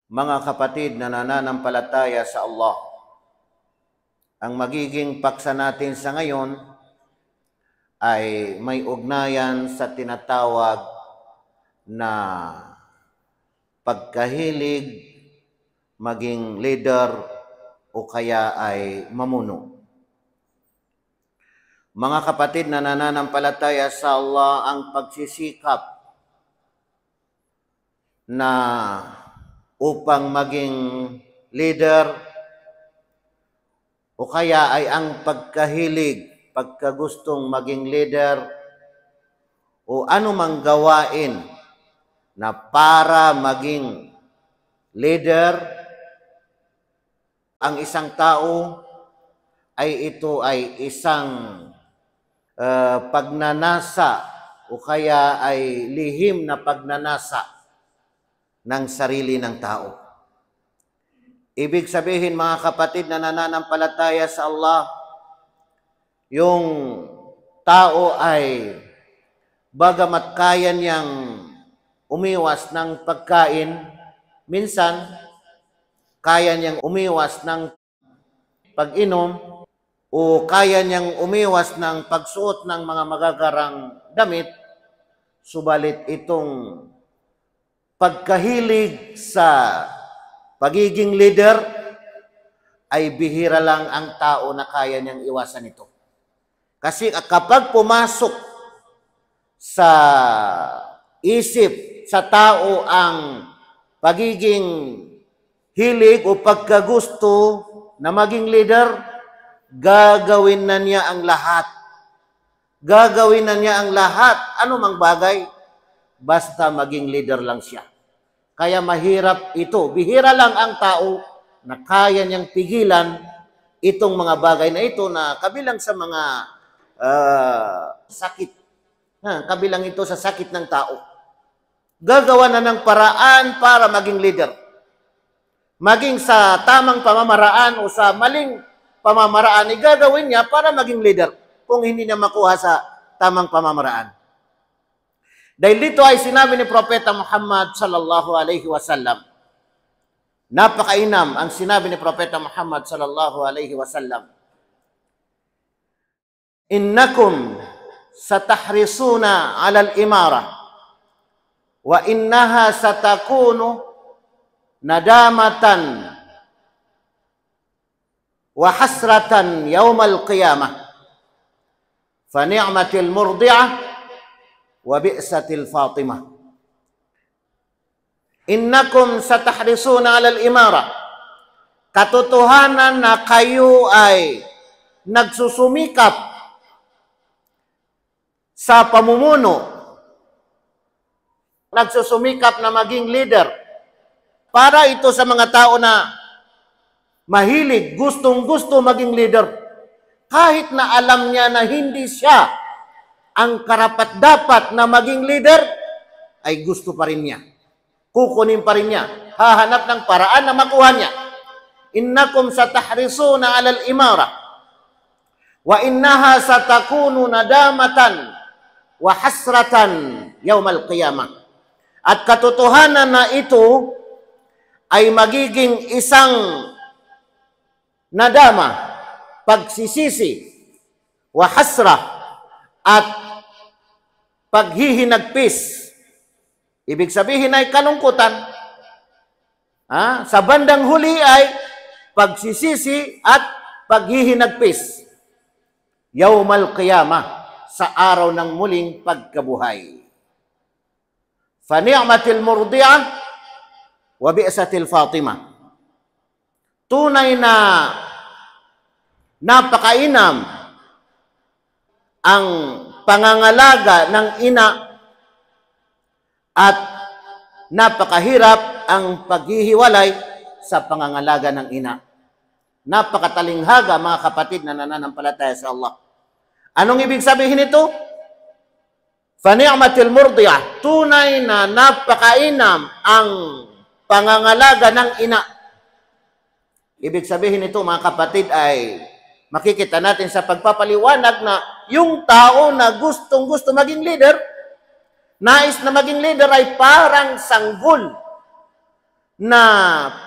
Mga kapatid na nananampalataya sa Allah, ang magiging paksa natin sa ngayon ay may ugnayan sa tinatawag na pagkahilig maging leader o kaya ay mamuno. Mga kapatid na nananampalataya sa Allah, ang pagsisikap na upang maging leader o kaya ay ang pagkahilig, pagkagustong maging leader o anumang gawain na para maging leader ang isang tao ito ay isang pagnanasa o kaya ay lihim na pagnanasa ng sarili ng tao. Ibig sabihin, mga kapatid na nananampalataya sa Allah, yung tao ay bagamat kaya niyang umiwas ng pagkain, minsan kaya niyang umiwas ng pag-inom o kaya niyang umiwas ng pagsuot ng mga magagarang damit, subalit itong pagkahilig sa pagiging leader ay bihira lang ang tao na kaya niyang iwasan ito. Kasi kapag pumasok sa isip sa tao ang pagiging hilig o pagkagusto na maging leader, gagawin na niya ang lahat. Gagawin na niya ang lahat. Ano mang bagay, basta maging leader lang siya. Kaya mahirap ito. Bihira lang ang tao na kaya niyang pigilan itong mga bagay na ito na kabilang sa mga sakit. Kabilang ito sa sakit ng tao. Gagawa na ng paraan para maging leader. Maging sa tamang pamamaraan o sa maling pamamaraan, gagawin niya para maging leader kung hindi niya makuha sa tamang pamamaraan. Dahil dito ay sinabi ni Propeta Muhammad sallallahu alaihi wasallam. Napakainam ang sinabi ni Propeta Muhammad sallallahu alaihi wasallam. Innakum satahrisuna 'ala al-imara wa innaha satakunu nadamatan wa hasratan yaumal qiyamah. Fa ni'matil murdi'ah wa bi'satil fatimah. Innakum satahrisuna 'alal imara. Katotohanan na kayo ay nagsusumikap sa pamumuno. Nagsusumikap na maging leader. Para ito sa mga tao na mahilig, gustong-gusto maging leader. Kahit na alam niya na hindi siya ang karapat-dapat na maging leader, ay gusto pa rin niya. Kukunin pa rin niya. Hahanap ng paraan na makuha niya. Innakum satahrisuna 'alal imara wa innaha satakunu nadamatan wa hasratan yaumal qiyamah. At katotohanan na ito ay magiging isang nadama, pagsisisi, wa hasra, at paghihinagpis. Ibig sabihin ay kalungkutan. Sa bandang huli ay pagsisisi at paghihinagpis. Yaumal qiyamah, sa araw ng muling pagkabuhay. Fa ni'matil murdi'ah wa bi'satil fatimah. Tunay na napakainam ang pangangalaga ng ina at napakahirap ang paghihiwalay sa pangangalaga ng ina. Napakatalinghaga, mga kapatid na nananampalataya sa Allah. Anong ibig sabihin nito? Fa ni'matil murdi'ah. Tunay na napakainam ang pangangalaga ng ina. Ibig sabihin nito, mga kapatid, ay makikita natin sa pagpapaliwanag na yung tao na gustong-gusto maging leader, nais na maging leader ay parang sanggol na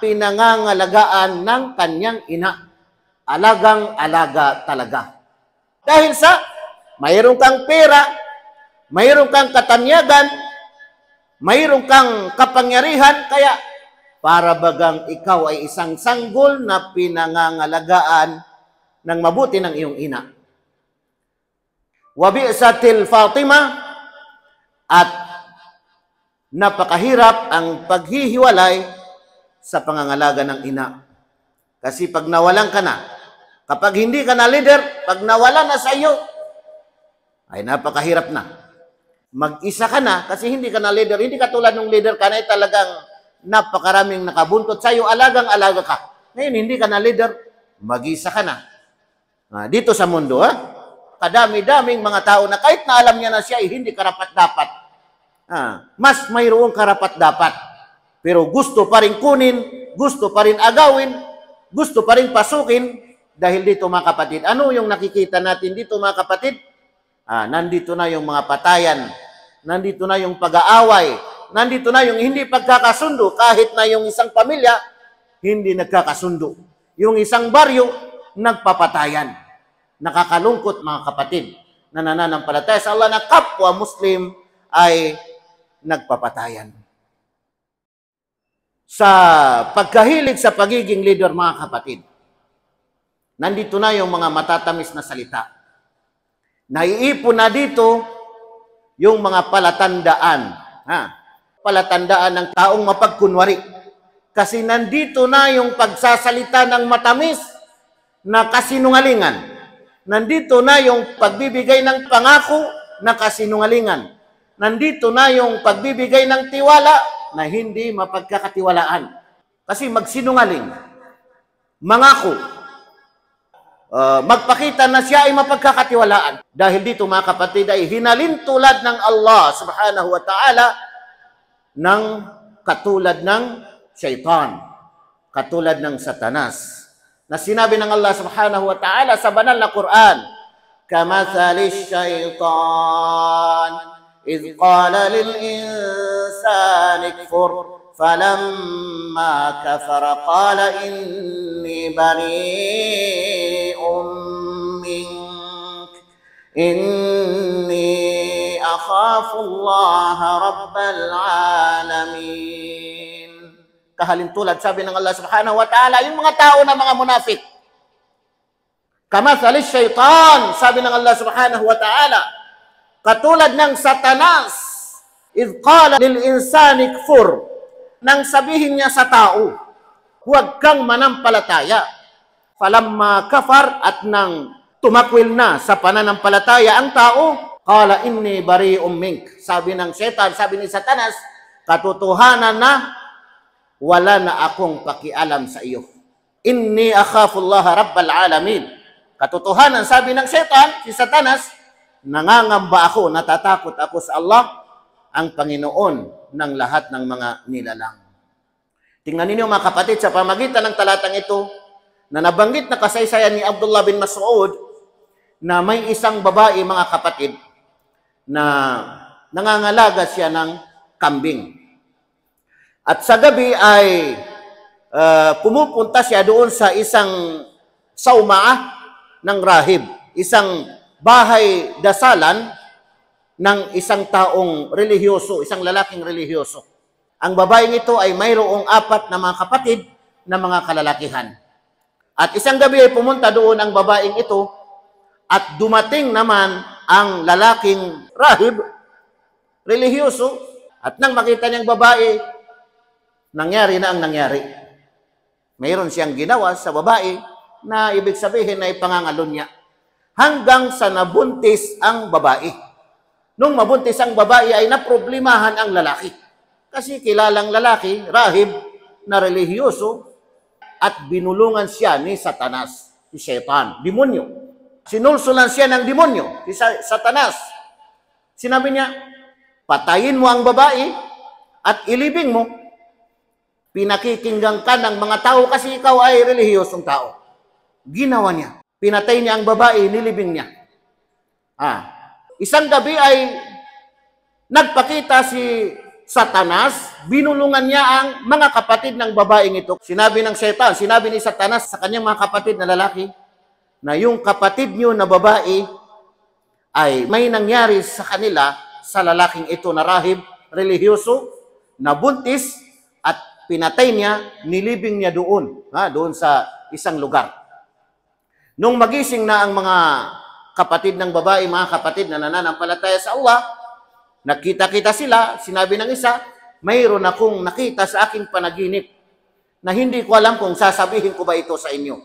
pinangangalagaan ng kanyang ina. Alagang-alaga talaga. Dahil sa mayroon kang pera, mayroon kang katanyagan, mayroon kang kapangyarihan, kaya para bagang ikaw ay isang sanggol na pinangangalagaan ng mabuti ng iyong ina. Wabi'satil Fatima, at napakahirap ang paghihiwalay sa pangangalaga ng ina. Kasi pag nawalan ka na, kapag hindi ka na leader, pag nawalan na sa iyo, ay napakahirap na. Mag-isa ka na kasi hindi ka na leader. Hindi ka tulad ng leader ka na talagang napakaraming nakabuntot sa iyo, alagang-alaga ka. Ngayon, hindi ka na leader, mag-isa ka na. Dito sa mundo, kadami-daming mga tao na kahit na alam niya na siya ay hindi karapat-dapat. Mas mayroong karapat-dapat. Pero gusto pa rin kunin, gusto pa rin agawin, gusto pa rin pasukin. Dahil dito mga kapatid, ano yung nakikita natin dito mga kapatid? Nandito na yung mga patayan, nandito na yung pag-aaway, nandito na yung hindi pagkakasundo, kahit na yung isang pamilya, hindi nagkakasundo. Yung isang baryo, nagpapatayan. Nakakalungkot mga kapatid, na nananampalataya sa Allah na kapwa Muslim ay nagpapatayan. Sa pagkahilig sa pagiging leader mga kapatid, nandito na yung mga matatamis na salita. Naiipon na dito yung mga palatandaan. Palatandaan ng taong mapagkunwari. Kasi nandito na yung pagsasalita ng matamis na kasinungalingan. Nandito na yung pagbibigay ng pangako na kasinungalingan. Nandito na yung pagbibigay ng tiwala na hindi mapagkakatiwalaan. Kasi magsinungaling, mangako, magpakita na siya ay mapagkakatiwalaan. Dahil dito mga kapatid ay hinalin tulad ng Allah subhanahu wa ta'ala ng katulad ng syaitan, katulad ng satanas. Na sinabi ng Allah subhanahu wa ta'ala sa banal na Quran, kamathali syaitan idh qala lil insani kfur falamma kafara qala inni bari'un mink inni akhafu Allah rabbal alamin. Kahalintulad, sabi ng Allah subhanahu wa ta'ala, yung mga tao na mga munafik. Kamathali syaitan, sabi ng Allah subhanahu wa ta'ala, katulad ng satanas, idh qala lil insani kfur, nang sabihin niya sa tao, huwag kang manampalataya. Falamma kafar, at nang tumakwil na sa pananampalataya ang tao, qala inni bari'um mink, sabi ng syaitan, sabi ni satanas, katotohanan na wala na akong pakialam sa iyo. Inni akhafu Allah rabbal alamin. Katotohanan, sabi ng syaitan, si satanas, nangangamba ako, natatakot ako sa Allah, ang Panginoon ng lahat ng mga nilalang. Tingnan ninyo mga kapatid, sa pamagitan ng talatang ito, na nabanggit na kasaysayan ni Abdullah bin Mas'ud, na may isang babae mga kapatid, na nangangalaga siya ng kambing. At sa gabi ay pumupunta siya doon sa isang saumaah ng rahib, isang bahay dasalan ng isang taong relihiyoso, isang lalaking relihiyoso. Ang babaeng ito ay mayroong 4 na mga kapatid na mga kalalakihan. At isang gabi ay pumunta doon ang babaeng ito at dumating naman ang lalaking rahib, relihiyoso, at nang makita niyang babae, nangyari na ang nangyari. Mayroon siyang ginawa sa babae na ibig sabihin ay pangangalon niya. Hanggang sa nabuntis ang babae. Nung mabuntis ang babae ay naproblemahan ang lalaki. Kasi kilalang lalaki, rahib, na relihiyoso, at binulungan siya ni satanas, si syaitan, demonyo. Sinulsulan siya ng demonyo, si satanas. Sinabi niya, patayin mo ang babae at ilibing mo. Pinakikinggan ka ng mga tao kasi ikaw ay relihiyosong tao. Ginawa niya. Pinatay niya ang babae, nilibing niya. Isang gabi ay nagpakita si Satanas, binulungan niya ang mga kapatid ng babaeng ito. Sinabi ng Satan, sinabi ni Satanas sa kanyang mga kapatid na lalaki, na yung kapatid niyo na babae ay may nangyari sa kanila sa lalaking ito na rahib, relihiyoso, na buntis at pinatay niya, nilibing niya doon, doon sa isang lugar. Nung magising na ang mga kapatid ng babae, mga kapatid na nananampalataya sa Allah, nakita-kita sila, sinabi ng isa, mayroon akong nakita sa aking panaginip na hindi ko alam kung sasabihin ko ba ito sa inyo.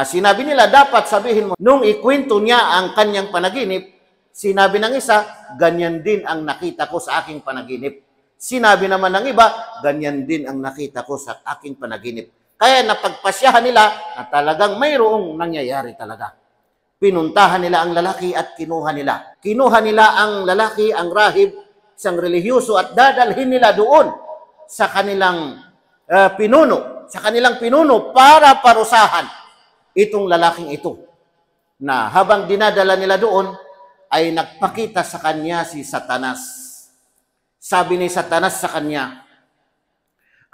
Sinabi nila, dapat sabihin mo. Nung ikwento niya ang kanyang panaginip, sinabi ng isa, ganyan din ang nakita ko sa aking panaginip. Sinabi naman ng iba, ganyan din ang nakita ko sa aking panaginip. Kaya napagpasyahan nila na talagang mayroong nangyayari talaga. Pinuntahan nila ang lalaki at kinuha nila. Kinuha nila ang lalaki, ang rahib, isang relihiyoso at dadalhin nila doon sa kanilang pinuno para parusahan itong lalaking ito. Na habang dinadala nila doon ay nagpakita sa kanya si Satanas. Sabi ni Satanas sa kanya,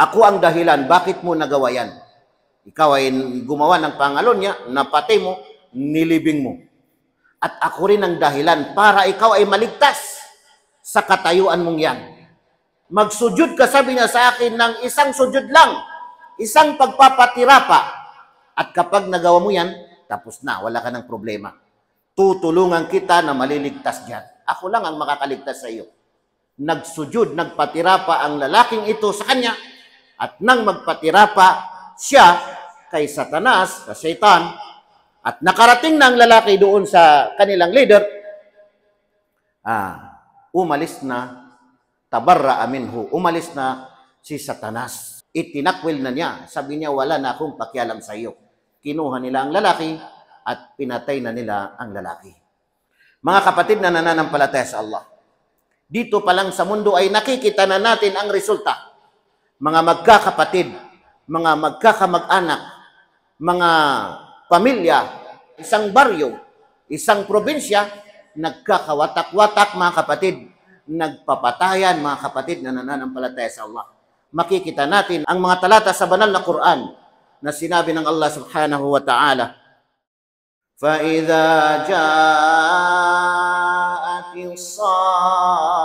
ako ang dahilan, bakit mo nagawa yan? Ikaw ay gumawa ng pangalon niya, napatay mo, nilibing mo. At ako rin ang dahilan para ikaw ay maligtas sa katayuan mong yan. Magsujud ka, sabi niya sa akin, ng isang sujud lang, isang pagpapatirapa. At kapag nagawa mo yan, tapos na, wala ka ng problema. Tutulungan kita na maliligtas dyan. Ako lang ang makakaligtas sa iyo. Nagsujud, nagpatirapa ang lalaking ito sa kanya, at nang magpatirapa siya kay Satanas, sa Satan, at nakarating na ang lalaki doon sa kanilang leader, umalis na, tabarra minhu, umalis na si Satanas. Itinakwil na niya. Sabi niya, wala na akong pakialam sa iyo. Kinuha nila ang lalaki at pinatay na nila ang lalaki. Mga kapatid na nananampalataya sa Allah, dito pa lang sa mundo ay nakikita na natin ang resulta. Mga magkakapatid, mga magkakamag-anak, mga pamilya, isang baryo, isang probinsya, nagkakawatak-watak mga kapatid, nagpapatayan mga kapatid na nananampalataya sa Allah. Makikita natin ang mga talata sa banal na Quran na sinabi ng Allah subhanahu wa ta'ala, فَإِذَا جَاءَتِ الصَّاخَّةُ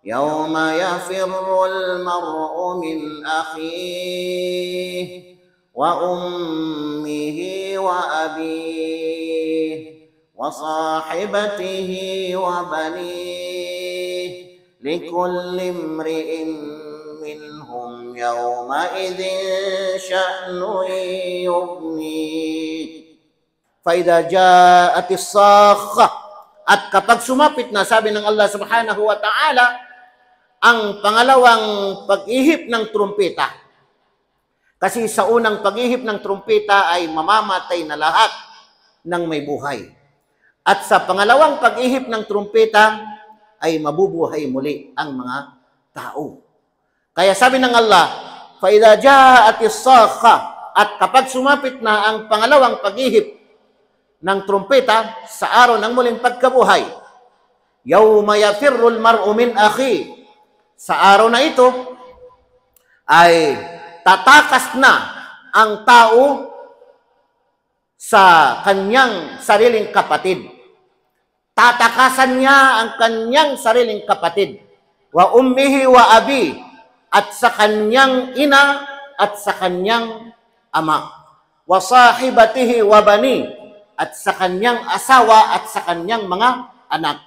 يَوْمَ يَفِرُّ الْمَرْءُ مِنْ أَخِيهِ وَأُمِّهِ وَأَبِيهِ وَصَاحِبَتِهِ وَبَنِيهِ لِكُلِّ امْرِئٍ مِّنْهُمْ يَوْمَئِذٍ شَأْنٌ يُغْنِيهِ فَإِذَا جَاءَتِ الصَّاخَّةُ. At kapag sumapit na, sabi ng Allah subhanahu wa ta'ala, ang pangalawang pag-ihip ng trumpeta. Kasi sa unang pag-ihip ng trumpeta ay mamamatay na lahat ng may buhay. At sa pangalawang pag-ihip ng trumpeta ay mabubuhay muli ang mga tao. Kaya sabi ng Allah, فَإِذَا جَاءَتِ الصَّاخَّةُ. At kapag sumapit na ang pangalawang pag-ihip ng trumpeta sa araw ng muling pagkabuhay, yawma yafirrul mar'u min akhi, sa araw na ito ay tatakas na ang tao sa kanyang sariling kapatid. Tatakasan niya ang kanyang sariling kapatid. Wa ummihi wa abi, at sa kanyang ina at sa kanyang ama. Wa sahibatihi wa bani, at sa kanyang asawa at sa kanyang mga anak.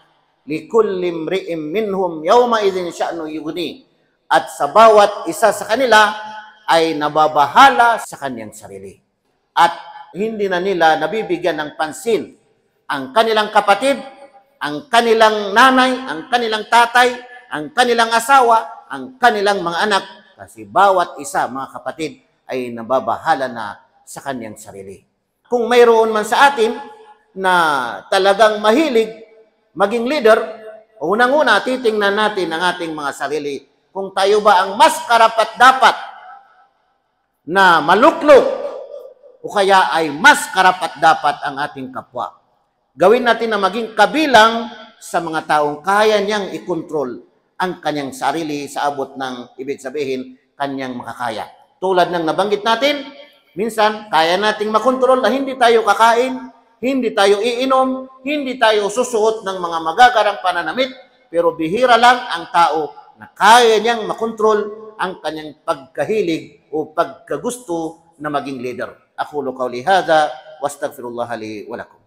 Likulli imri'in minhum yawma idhin sya'nu yughni. At sa bawat isa sa kanila ay nababahala sa kanyang sarili. At hindi na nila nabibigyan ng pansin ang kanilang kapatid, ang kanilang nanay, ang kanilang tatay, ang kanilang asawa, ang kanilang mga anak. Kasi bawat isa, mga kapatid, ay nababahala na sa kanyang sarili. Kung mayroon man sa atin na talagang mahilig maging leader, unang-una titingnan natin ang ating mga sarili. Kung tayo ba ang mas karapat-dapat na maluklok o kaya ay mas karapat-dapat ang ating kapwa. Gawin natin na maging kabilang sa mga taong kaya niyang ikontrol ang kanyang sarili sa abot ng ibig sabihin kanyang makakaya. Tulad ng nabanggit natin, minsan kaya nating makontrol na hindi tayo kakain, hindi tayo iinom, hindi tayo susuot ng mga magagarang pananamit, pero bihira lang ang tao na kaya niyang makontrol ang kanyang pagkahilig o pagkagusto na maging leader. Aqulu qawli hadha wastaghfirullah li wa lakum.